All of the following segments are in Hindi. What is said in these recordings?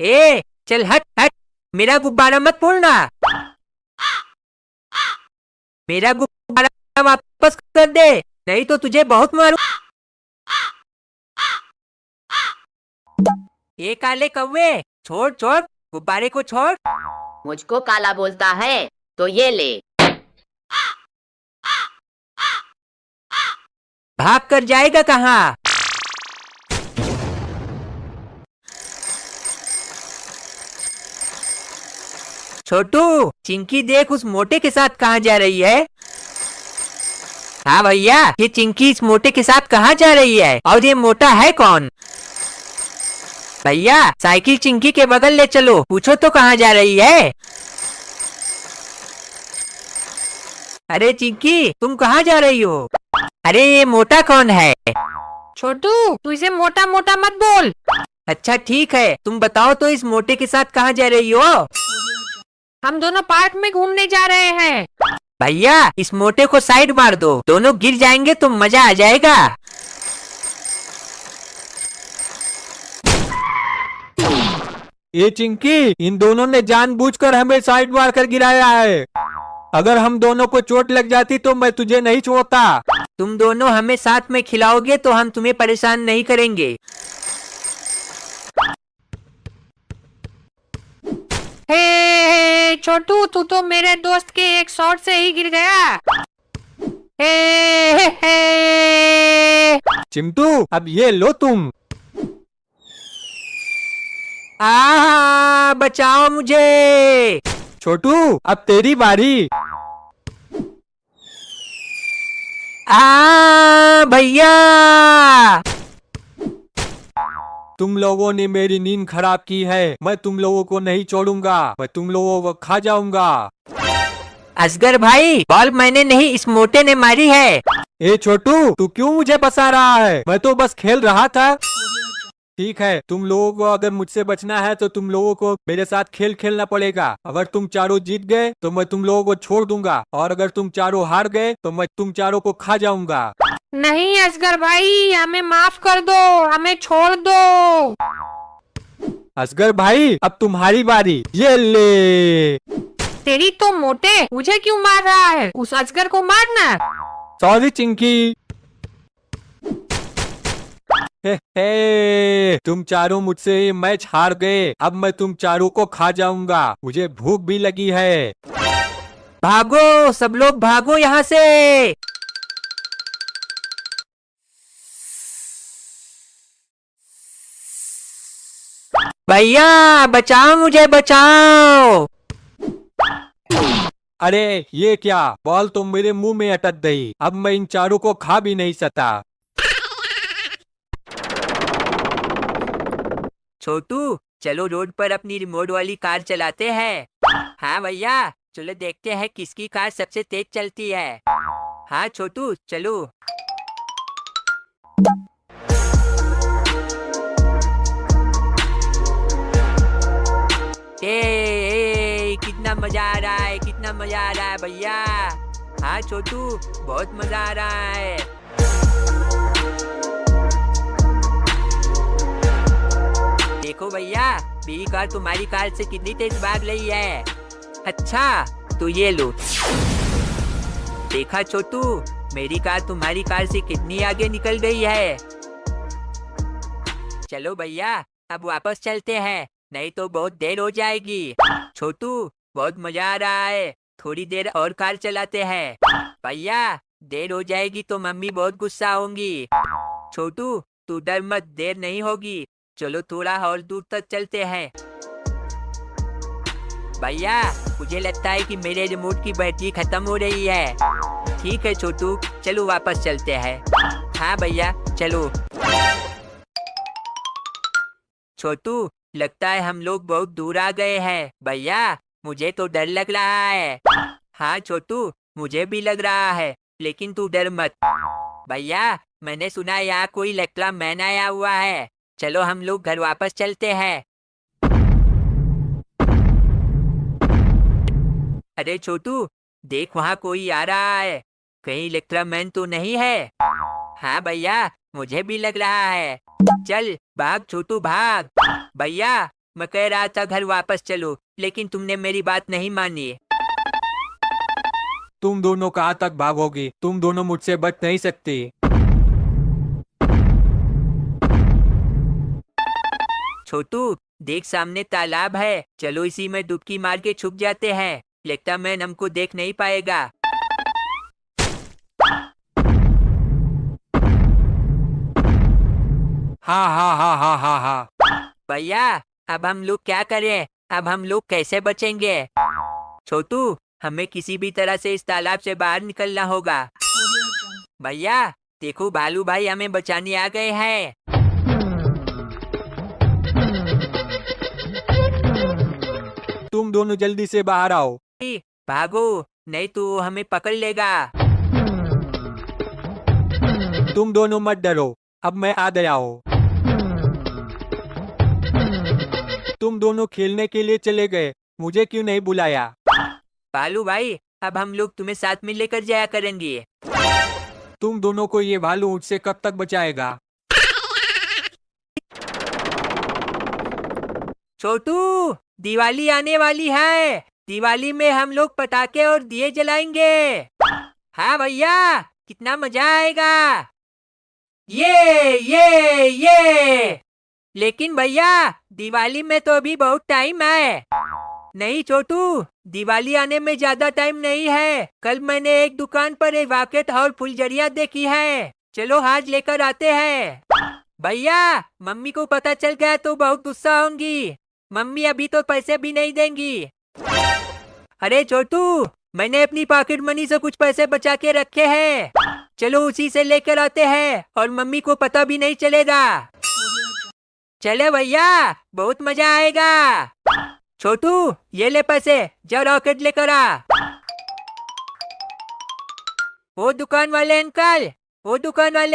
ए चल हट हट, मेरा गुब्बारा मत फोड़ना। मेरा गुब्बारा वापस कर दे, नहीं तो तुझे बहुत मारू। ये काले कौवे, छोड़ छोड़, गुब्बारे को छोड़। मुझको काला बोलता है तो ये ले। भाग कर जाएगा कहाँ? छोटू, चिंकी देख उस मोटे के साथ कहाँ जा रही है। हाँ भैया, ये चिंकी इस मोटे के साथ कहाँ जा रही है, और ये मोटा है कौन? भैया साइकिल चिंकी के बगल ले चलो, पूछो तो कहाँ जा रही है। अरे चिंकी, तुम कहाँ जा रही हो? अरे ये मोटा कौन है? छोटू, तू इसे मोटा मोटा मत बोल। अच्छा ठीक है, तुम बताओ तो इस मोटे के साथ कहाँ जा रही हो? हम दोनों पार्क में घूमने जा रहे हैं। भैया इस मोटे को साइड मार दो, दोनों गिर जाएंगे तो मजा आ जाएगा। ये चिंकी, इन दोनों ने जानबूझकर हमें साइड मार कर गिराया है। अगर हम दोनों को चोट लग जाती तो मैं तुझे नहीं छोड़ता। तुम दोनों हमें साथ में खिलाओगे तो हम तुम्हें परेशान नहीं करेंगे। हे छोटू, तू तो मेरे दोस्त के एक शॉट से ही गिर गया। हे। चिंटू, अब ये लो तुम। बचाओ मुझे। छोटू, अब तेरी बारी। भैया, तुम लोगों ने मेरी नींद खराब की है। मैं तुम लोगों को नहीं छोड़ूंगा, मैं तुम लोगों को खा जाऊंगा। असगर भाई, बॉल मैंने नहीं, इस मोटे ने मारी है। ए छोटू, तू क्यों मुझे फंसा रहा है? मैं तो बस खेल रहा था। ठीक है, तुम लोगों को अगर मुझसे बचना है तो तुम लोगों को मेरे साथ खेल खेलना पड़ेगा। अगर तुम चारों जीत गए तो मैं तुम लोगों को छोड़ दूंगा, और अगर तुम चारों हार गए तो मैं तुम चारों को खा जाऊंगा। नहीं असगर भाई, हमें माफ कर दो, हमें छोड़ दो। असगर भाई, अब तुम्हारी बारी। ये ले। तेरी तो मोटे, मुझे क्यों मार रहा है? उस अजगर को मारना। सॉरी चिंकी। हे, तुम चारों मुझसे ये मैच हार गए। अब मैं तुम चारों को खा जाऊंगा। मुझे भूख भी लगी है। भागो सब लोग, भागो यहाँ से। भैया बचाओ मुझे, बचाओ। अरे ये क्या, बॉल तो मेरे मुंह में अटक गई। अब मैं इन चारों को खा भी नहीं सकता। छोटू, चलो रोड पर अपनी रिमोट वाली कार चलाते हैं। हाँ भैया, चलो देखते हैं किसकी कार सबसे तेज चलती है। हाँ छोटू चलो। कितना मजा आ रहा है, कितना मजा आ रहा है भैया। हाँ छोटू, बहुत मजा आ रहा है। देखो भैया, मेरी कार तुम्हारी कार से कितनी तेज भाग रही है। अच्छा तो ये लो। देखा छोटू, मेरी कार तुम्हारी कार से कितनी आगे निकल गई है। चलो भैया, अब वापस चलते हैं, नहीं तो बहुत देर हो जाएगी। छोटू, बहुत मजा आ रहा है, थोड़ी देर और कार चलाते हैं। भैया देर हो जाएगी तो मम्मी बहुत गुस्सा होंगी। छोटू तू डर मत, देर नहीं होगी। चलो थोड़ा और दूर तक चलते हैं। भैया मुझे लगता है कि मेरे रिमोट की बैटरी खत्म हो रही है। ठीक है छोटू, चलो वापस चलते हैं। हाँ भैया चलो। छोटू, लगता है हम लोग बहुत दूर आ गए हैं। भैया मुझे तो डर लग रहा है। हाँ छोटू, मुझे भी लग रहा है, लेकिन तू डर मत। भैया मैंने सुना है यहाँ कोई इलेक्ट्रा मैन आया हुआ है। चलो हम लोग घर वापस चलते हैं। अरे छोटू, देख वहाँ कोई आ रहा है, कहीं इलेक्ट्रा मैन तो नहीं है। हाँ भैया, मुझे भी लग रहा है। चल भाग छोटू भाग। भैया मैं कह रहा था घर वापस चलो, लेकिन तुमने मेरी बात नहीं मानी। तुम दोनों कहाँ तक भागोगे? तुम दोनों मुझसे बच नहीं सकते। छोटू, देख सामने तालाब है, चलो इसी में डुबकी मार के छुप जाते हैं। लगता मैन हमको देख नहीं पाएगा। हाँ हाँ हाँ हाँ हाँ हाँ। भैया, अब हम लोग क्या करें? अब हम लोग कैसे बचेंगे? छोटू, हमें किसी भी तरह से इस तालाब से बाहर निकलना होगा। भैया, देखो भालू भाई हमें बचाने आ गए हैं। तुम दोनों जल्दी से बाहर आओ। भागो, नहीं तो वो हमें पकड़ लेगा। तुम दोनों मत डरो, अब मैं आ गया हूँ। तुम दोनों खेलने के लिए चले गए, मुझे क्यों नहीं बुलाया? भालू भाई, अब हम लोग तुम्हें साथ में लेकर जाया करेंगे। तुम दोनों को ये भालू मुझसे कब तक बचाएगा? छोटू, दिवाली आने वाली है। दिवाली में हम लोग पटाखे और दिए जलाएंगे। हाँ भैया, कितना मजा आएगा। ये। लेकिन भैया, दिवाली में तो अभी बहुत टाइम है। नहीं छोटू, दिवाली आने में ज्यादा टाइम नहीं है। कल मैंने एक दुकान पर एक रॉकेट और फुलझड़ियाँ देखी है। चलो आज लेकर आते हैं। भैया, मम्मी को पता चल गया तो बहुत गुस्सा होंगी। मम्मी अभी तो पैसे भी नहीं देंगी। अरे छोटू, मैंने अपनी पॉकेट मनी से कुछ पैसे बचा के रखे हैं। चलो उसी से लेकर आते हैं और मम्मी को पता भी नहीं चलेगा। चले भैया, बहुत मजा आएगा। छोटू, ये ले पैसे, जा रॉकेट लेकर आ। वो दुकान वाले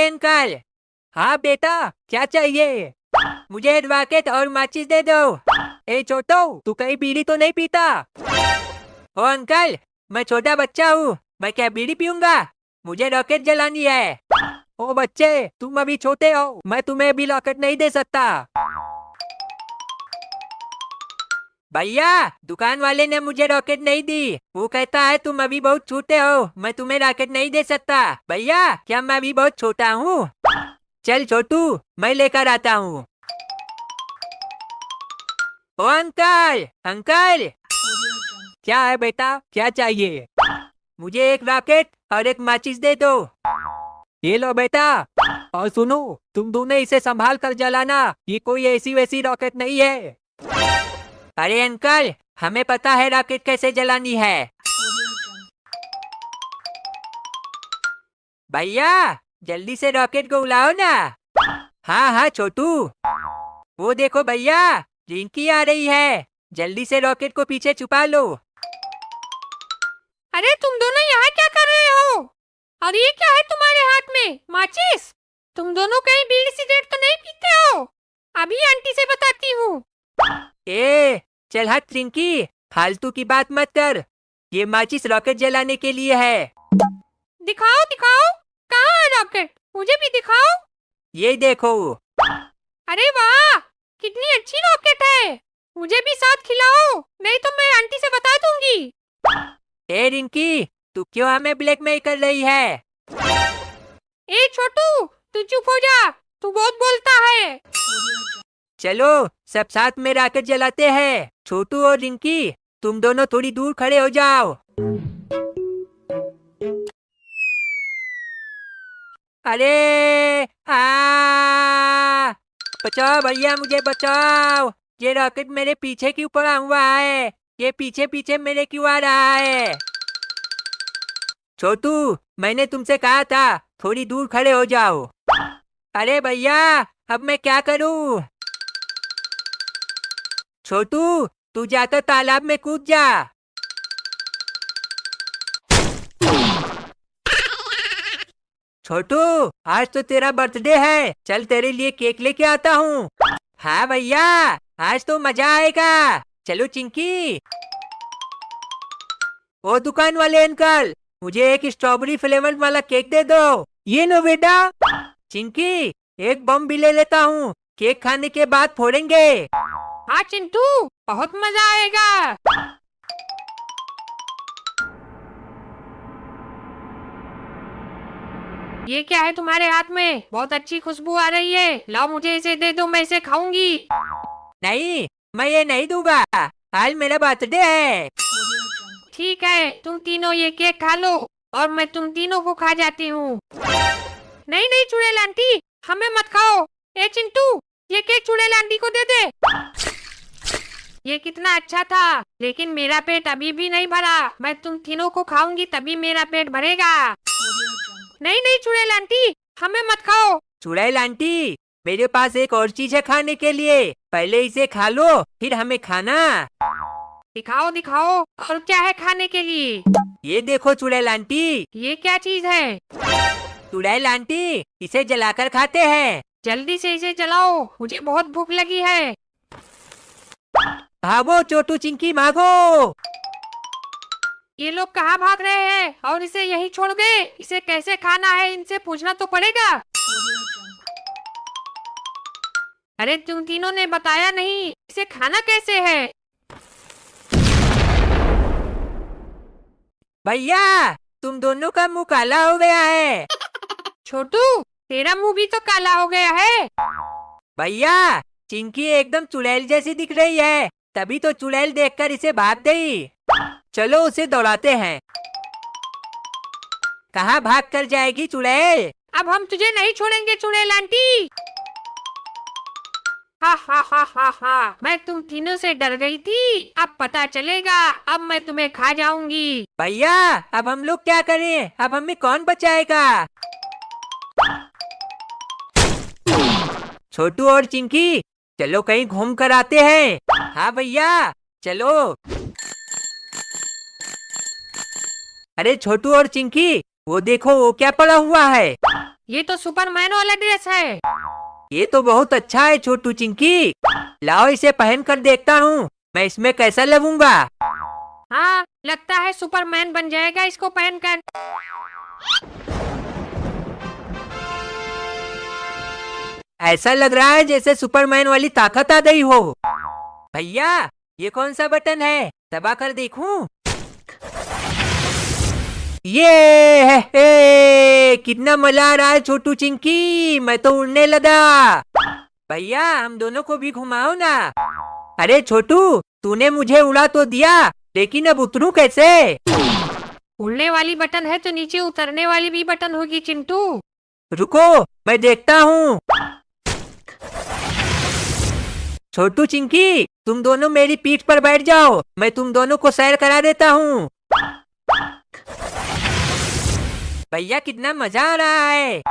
अंकल। हाँ बेटा, क्या चाहिए? मुझे रॉकेट और माचिस दे दो। ए छोटू, तू कहीं बीड़ी तो नहीं पीता? ओ अंकल, मैं छोटा बच्चा हूँ, मैं क्या बीड़ी पीऊंगा? मुझे रॉकेट जलानी है। ओ बच्चे, तुम अभी छोटे हो, मैं तुम्हें अभी रॉकेट नहीं दे सकता। भैया, दुकान वाले ने मुझे रॉकेट नहीं दी। वो कहता है तुम अभी बहुत छोटे हो, मैं तुम्हें रॉकेट नहीं दे सकता। भैया, क्या मैं अभी बहुत छोटा हूँ? चल छोटू, मैं लेकर आता हूँ। ओ अंकल, क्या है बेटा, क्या चाहिए? मुझे एक रॉकेट और एक माचिस दे दो। ये लो बेटा, और सुनो, तुम दोनों इसे संभाल कर जलाना। ये कोई ऐसी वैसी रॉकेट नहीं है। अरे अंकल, हमें पता है रॉकेट कैसे जलानी है। भैया, जल्दी से रॉकेट को उड़ाओ ना। हाँ छोटू। वो देखो भैया, रिंकी आ रही है। जल्दी से रॉकेट को पीछे छुपा लो। अरे तुम दोनों यहाँ क्या कर रहे हो? और ये क्या है तुम्हारे हाथ में? माचिस? तुम दोनों कहीं बीड़ी सिगरेट तो नहीं पीते हो? अभी आंटी से बताती हूँ। ए, चल हट रिंकी, फालतू की बात मत कर। ये माचिस रॉकेट जलाने के लिए है। दिखाओ, कहाँ है रॉकेट? मुझे भी दिखाओ। ये देखो। अरे वाह, कितनी अच्छी रॉकेट है। मुझे भी साथ खिलाओ, नहीं तो मैं आंटी से बता दूंगी। ए रिंकी, तू क्यों हमें ब्लैकमेल कर रही है? ए छोटू, तू चुप हो जा, तू बहुत बोलता है। चलो सब साथ में रॉकेट जलाते हैं। छोटू और रिंकी, तुम दोनों थोड़ी दूर खड़े हो जाओ। अरे बचाओ भैया, मुझे बचाओ। ये रॉकेट मेरे पीछे क्यों पड़ा हुआ है? ये पीछे पीछे मेरे क्यों आ रहा है? छोटू, मैंने तुमसे कहा था थोड़ी दूर खड़े हो जाओ। अरे भैया, अब मैं क्या करूं? छोटू, तू जाकर तालाब में कूद जा। छोटू, आज तो तेरा बर्थडे है, चल तेरे लिए केक लेके आता हूँ। हाँ भैया, आज तो मजा आएगा। चलो चिंकी। ओ दुकान वाले अंकल, मुझे एक स्ट्रॉबेरी फ्लेवर वाला केक दे दो। ये नो बेटा। चिंकी, एक बम भी ले लेता हूँ, केक खाने के बाद फोड़ेंगे। हाँ चिंटू, बहुत मजा आएगा। ये क्या है तुम्हारे हाथ में? बहुत अच्छी खुशबू आ रही है। लाओ मुझे इसे दे दो, मैं इसे खाऊंगी। नहीं, मैं ये नहीं दूंगा। आज मेरा बर्थडे है। ठीक है, तुम तीनों ये केक खा लो और मैं तुम तीनों को खा जाती हूँ। नहीं नहीं चुड़ैल आंटी, हमें मत खाओ। ए चिंटू, ये केक चुड़ैल आंटी को दे दे। ये कितना अच्छा था, लेकिन मेरा पेट अभी भी नहीं भरा। मैं तुम तीनों को खाऊंगी तभी मेरा पेट भरेगा। नहीं नहीं चुड़ैल आंटी, हमें मत खाओ। चुड़ैल आंटी, मेरे पास एक और चीज है खाने के लिए। पहले इसे खा लो, फिर हमें खाना। दिखाओ दिखाओ, और क्या है खाने के लिए? ये देखो चुड़ैल आंटी। ये क्या चीज है? चुड़ैल आंटी, इसे जलाकर खाते हैं। जल्दी से इसे जलाओ, मुझे बहुत भूख लगी है। भागो छोटू चिंकी, भागो। ये लोग कहाँ भाग रहे हैं और इसे यहीं छोड़ गए? इसे कैसे खाना है, इनसे पूछना तो पड़ेगा। अरे तुम तीनों ने बताया नहीं, इसे खाना कैसे है? भैया, तुम दोनों का मुंह काला हो गया है। छोटू, तेरा मुंह भी तो काला हो गया है। भैया, चिंकी एकदम चुड़ैल जैसी दिख रही है, तभी तो चुड़ैल देखकर इसे भाग गई। चलो उसे दौड़ाते हैं। कहाँ भाग कर जाएगी चुड़ैल? अब हम तुझे नहीं छोड़ेंगे चुड़ैल आंटी। हा हा हा हा हा, मैं तुम तीनों से डर गई थी, अब पता चलेगा। अब मैं तुम्हें खा जाऊंगी। भैया, अब हम लोग क्या करें? अब हमें कौन बचाएगा? छोटू और चिंकी, चलो कहीं घूम कर आते हैं। हाँ भैया, चलो। अरे छोटू और चिंकी, वो देखो, वो क्या पड़ा हुआ है? ये तो सुपरमैन वाला ड्रेस है। ये तो बहुत अच्छा है छोटू चिंकी। लाओ इसे पहन कर देखता हूँ, मैं इसमें कैसा लगूंगा। हाँ, लगता है सुपरमैन बन जाएगा इसको पहनकर। ऐसा लग रहा है जैसे सुपरमैन वाली ताकत आ गई हो। भैया, ये कौन सा बटन है? दबा कर देखूं? ये है, कितना मजा आ रहा है छोटू चिंकी, मैं तो उड़ने लगा। भैया, हम दोनों को भी घुमाओ ना। अरे छोटू, तूने मुझे उड़ा तो दिया, लेकिन अब उतरूं कैसे? उड़ने वाली बटन है तो नीचे उतरने वाली भी बटन होगी चिंटू। रुको, मैं देखता हूँ। छोटू चिंकी, तुम दोनों मेरी पीठ पर बैठ जाओ, मैं तुम दोनों को सैर करा देता हूँ। भैया, कितना मजा आ रहा है।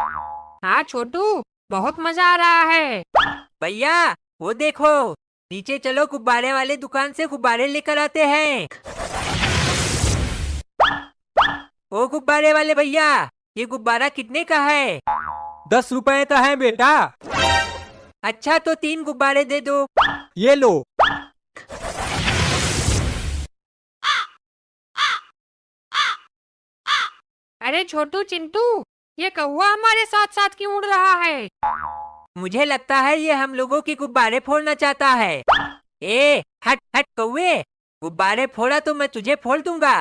हाँ छोटू, बहुत मजा आ रहा है। भैया, वो देखो, नीचे चलो, गुब्बारे वाले दुकान से गुब्बारे लेकर आते हैं। ओ गुब्बारे वाले भैया, ये गुब्बारा कितने का है? 10 रुपए का है बेटा। अच्छा, तो 3 गुब्बारे दे दो। ये लो। अरे छोटू चिंटू, ये कौवा हमारे साथ साथ क्यों उड़ रहा है? मुझे लगता है ये हम लोगों की गुब्बारे फोड़ना चाहता है। ए, हट हट कौवे, गुब्बारे फोड़ा तो मैं तुझे फोड़ दूंगा।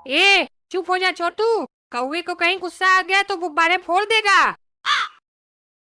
ए, चुप हो जा छोटू, कौवे को कहीं गुस्सा आ गया तो गुब्बारे फोड़ देगा।